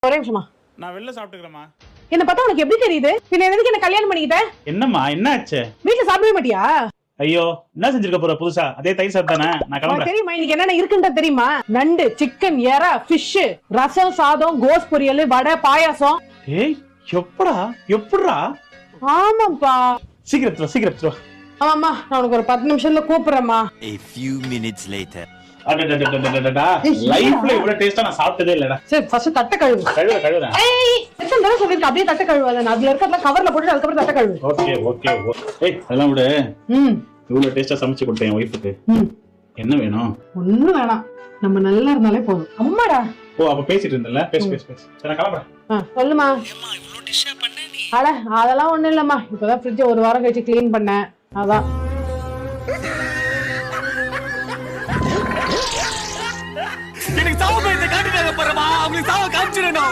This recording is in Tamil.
ஒரே நிமிஷமா. நான் வெளில சாப்பிட்டுக்கிறேம்மா. என்ன பார்த்தா உனக்கு எப்படி தெரியுது? பின்ன எதுக்கு என்ன கல்யாணம் பண்ணிக்கிட்ட? என்னம்மா என்ன ஆச்சு? வீட்ல சாப்பிடவே மாட்டியா? ஐயோ என்ன செஞ்சிருக்க போற புதுசா? அதே தயிர் சாப்பிட்டு தானே நான் கிளம்புறேன். தெரியுமா இன்னைக்கு என்னென்ன இருக்குன்னு தெரியுமா? நண்டு, சிக்கன், எறா, ஃபிஷ், ரசம், சாதம், கோஸ் பொரியல், வடை, பாயாசம். ஏய் எப்படிடா? ஆமாப்பா. சீக்கிரத்துல ஆமாம்மா, நான் உனக்கு ஒரு 10 நிமிஷத்துல கூப்பிடுறேம்மா. A few minutes later. லைஃப்ல இவ்வளவு டேஸ்டா நான் சாப்பிட்டதே இல்லடா. சரி ஃபர்ஸ்ட் தட்டை கழுவு. கழுவுறேன். ஏய் எத்தனை தடவை சொல்லிருக்க அப்படியே தட்டை கழுவாத. அதுல இருக்கிறத கவர்ல போட்டு அதுக்கு அப்புறம் தட்டை கழுவு. ஓகே. ஏய் அதெல்லாம் விடு. இவ்வளவு டேஸ்டா சமைச்சு கொடுத்தேன் என் ஒய்ஃபுக்கு. என்ன வேணும்? ஒண்ணும் வேணாம், நம்ம நல்லா இருந்தாலே போதும். அம்மாடா. ஓ அப்ப பேசிட்டு இருந்தல. பேசு. சரி நான் கிளம்புறேன். சொல்லுமா. ஏம்மா இவ்ளோ டிஷ்ஷா பண்ண நீ? அட அதெல்லாம் ஒண்ணும் இல்லம்மா, இப்பதான் ஃப்ரிட்ஜ் ஒரு வாரம் கழிச்சு க்ளீன் பண்ணேன், அதான். எனக்கு சாவ பயத்தை காட்டிட்டாங்க பாருமா, அவங்களுக்கு சாவ காமிச்சிடணும்.